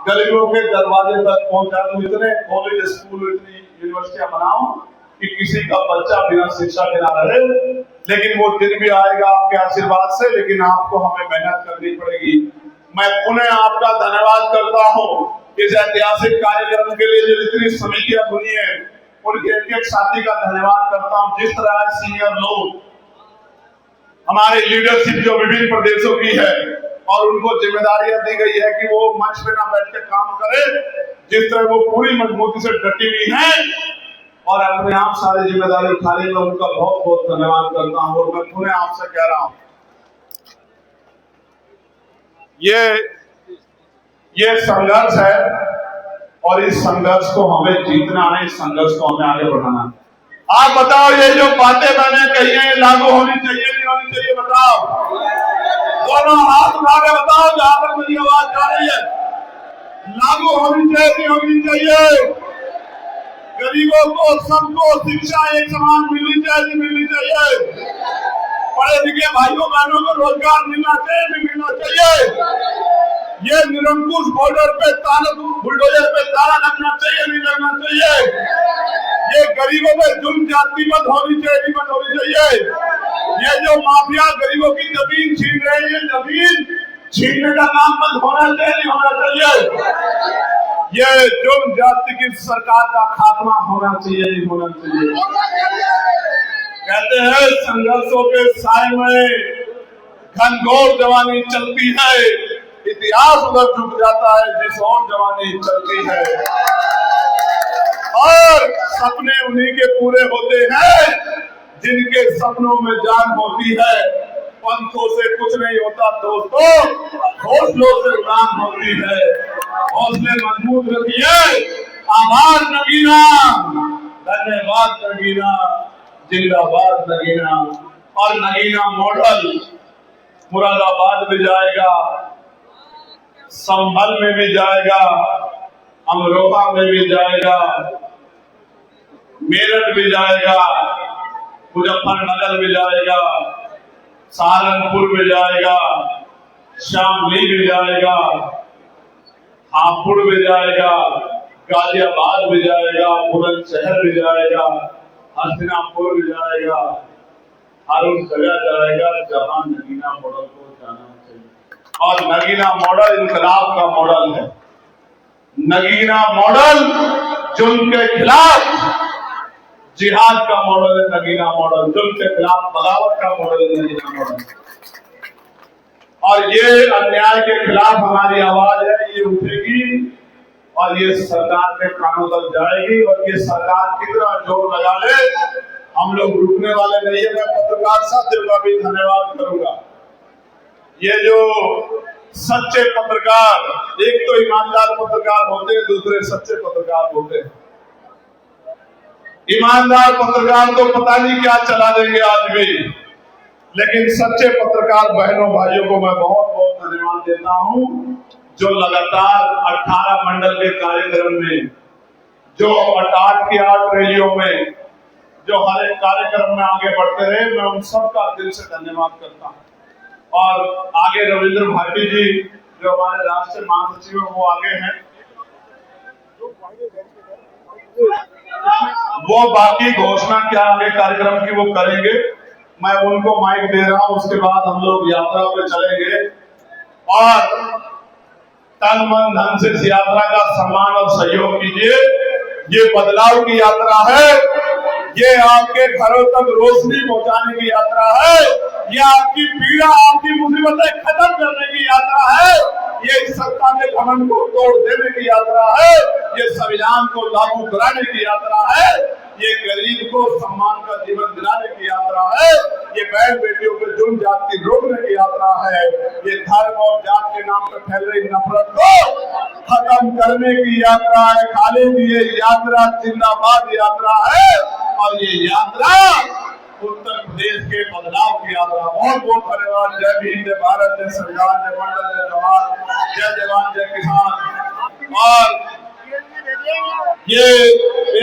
गरीबों के दरवाजे तक पहुंचा दूं। इतने कॉलेज, स्कूल, इतनी यूनिवर्सिटियां बनाऊं कि किसी का बच्चा बिना शिक्षा के ना रहे। लेकिन वो दिन भी आएगा आपके आशीर्वाद से, लेकिन आपको हमें मेहनत करनी पड़ेगी। मैं पुनः आपका धन्यवाद करता हूं इस ऐतिहासिक कार्यक्रम के लिए जो इतनी समितियां बुनी है, उनके एक साथी का धन्यवाद करता हूं। जिस तरह सीनियर लोग, हमारे लीडरशिप जो विभिन्न प्रदेशों की है, और उनको जिम्मेदारियां दी गई है कि वो मंच पे ना बैठ के काम करे, जिस तरह वो पूरी मजबूती से डटी हुई है और अपने आप सारी जिम्मेदारी उठा ली। मैं उनका बहुत बहुत धन्यवाद करता हूं और मैं पुनः आपसे कह रहा हूं, ये संघर्ष है और इस संघर्ष को हमें जीतना है, इस संघर्ष को हमें आगे बढ़ाना है। आप बताओ, ये जो बातें मैंने कही है लागू होनी चाहिए नहीं होनी चाहिए? बताओ, दोनों हाथ उठा के बताओ जहां तक मेरी आवाज जा रही है। लागू होनी चाहिए नहीं होनी चाहिए? गरीबों को सबको शिक्षा एक समान मिलनी चाहिए नहीं मिलनी चाहिए? पढ़े लिखे भाइयों बहनों को रोजगार मिलना चाहिए नहीं मिलना चाहिए? ये निरंकुश बॉर्डर पे ताला, बुलडोजर पे ताला लगना चाहिए नहीं लगना चाहिए? ये गरीबों पे जुल्म जाति बंद होनी चाहिए नहीं बंद होनी चाहिए? ये जो माफिया गरीबों की जमीन छीन रहे हैं, ये जमीन छीनने का काम बंद होना चाहिए नहीं होना चाहिए? ये जुल्म जाति की सरकार का खात्मा होना चाहिए नहीं होना चाहिए? कहते हैं संघर्षों के साए में घनघोर जवानी चलती है, इतिहास उधर झुक जाता है जिस और जवानी चलती है। और सपने उन्हीं के पूरे होते हैं जिनके सपनों में जान होती है। पंखों से कुछ नहीं होता दोस्तों, हौसलों से उड़ान होती है। हौसले मजबूत रखिए। आभार नगीना, धन्यवाद नगीना, जिंदाबाद नगीना। और नगीना मॉडल मुरादाबाद में जाएगा, संभल में भी जाएगा, अमरोहा में भी जाएगा, मेरठ भी जाएगा, मुजफ्फरनगर भी जाएगा, सहारनपुर में जाएगा, शामली भी जाएगा, हापुड़ भी जाएगा, गाजियाबाद भी जाएगा, बुलंदशहर भी जाएगा, हस्तिनापुर भी जाएगा, हर उस जगह जाएगा जहां नगीना मॉडल को जाना चाहिए। और नगीना मॉडल इनकलाब का मॉडल है। नगीना मॉडल जुल्म के खिलाफ जिहाद का मॉडल है। नगीना मॉडल जुल्म के खिलाफ बगावत का मॉडल है। नगीना मॉडल और ये अन्याय के खिलाफ हमारी आवाज है, ये उठेगी और ये सरकार के कानों तक जाएगी। और ये सरकार कितना जोर लगा ले, हम लोग रुकने वाले नहीं है। मैं पत्रकार साथियों का भी धन्यवाद करूंगा। ये जो सच्चे पत्रकार, एक तो ईमानदार पत्रकार होते हैं, दूसरे सच्चे पत्रकार होते हैं। ईमानदार पत्रकार तो पता नहीं क्या चला देंगे आज भी, लेकिन सच्चे पत्रकार बहनों भाइयों को मैं बहुत बहुत धन्यवाद देता हूं, जो लगातार 18 मंडल के कार्यक्रम में, जो 8 की 8 रैलियों में, जो हर एक कार्यक्रम में आगे बढ़ते रहे, मैं उन सबका दिल से धन्यवाद करता हूं। और आगे रविंद्र भाटी जी जो हमारे राष्ट्रीय महासचिव हैं, वो आगे हैं, वो बाकी घोषणा क्या आगे कार्यक्रम की वो करेंगे। मैं उनको माइक दे रहा हूं, उसके बाद हम लोग यात्रा पे चलेंगे। और तन मन धन से इस यात्रा का सम्मान और सहयोग कीजिए। ये बदलाव की यात्रा है, ये आपके घरों तक रोशनी पहुंचाने की यात्रा है, ये आपकी पीड़ा, आपकी मुसीबतें खत्म करने की यात्रा है, ये इस सत्ता के घमंड को तोड़ देने की यात्रा है, ये संविधान को लागू कराने की यात्रा है, ये गरीब को सम्मान का जीवन दिलाने की यात्रा है, ये बहन बेटियों पे जुल्म जाति रोकने की यात्रा है, ये धर्म और जात के नाम पर फैल रही नफरत को खत्म करने की यात्रा है। खाली ये यात्रा जिंदाबाद यात्रा है और ये यात्रा उत्तर प्रदेश के बदलाव की यात्रा। बहुत बहुत धन्यवाद। जय भीम, जय भारत, जय संविधान, जय मंडल, जय जवान, जय जवान, जय किसान। और ये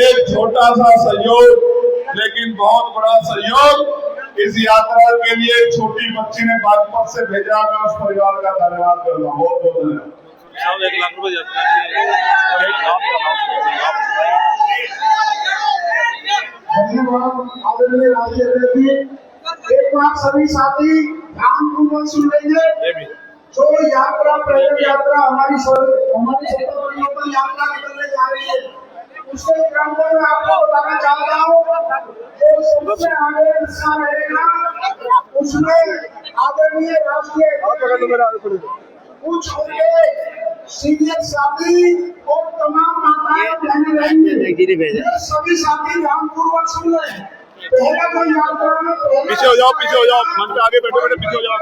एक छोटा सा सहयोग लेकिन बहुत बड़ा सहयोग। इस यात्रा के लिए छोटी बच्ची ने बागपत से भेजा, मैं उस परिवार का धन्यवाद करता हूँ। बहुत बहुत धन्यवाद। 1 लाख रुपए धन्यवाद आदरणीय राज्य अध्यक्ष। एक बात सभी साथी ध्यानपूर्वक सुन लेंगे। जो यात्रा, प्रेरक यात्रा हमारी सत्तावरियों पर यात्रा निकलने जा रही है, उसके क्रम में मैं आपको बताना चाहता हूँ, जो सबसे आगे हिस्सा रहेगा उसमें आदरणीय राष्ट्रीय कुछ उनके सीनियर साथी और तमाम माताएं बहनें रहेंगे। ये सभी साथी ध्यानपूर्वक सुन रहे हैं। पहला जो यात्रा में पीछे हो जाओ, पीछे हो जाओ, मंच पे आगे बैठो, पीछे हो जाओ।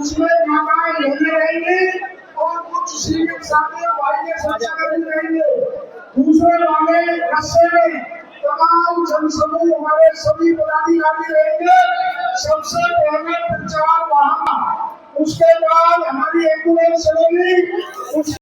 उसमें माताएं बहनें रहेंगी और कुछ सीनियर साथी वाहिनी संचालक भी रहेंगे। दूसरे वाले रस्से में तमाम जनसमूह हमारे सभी पदाधिकारी रहेंगे। सबसे पहले प्रचार वाहन, उसके बाद हमारी एम्बुलेंस चलेगी।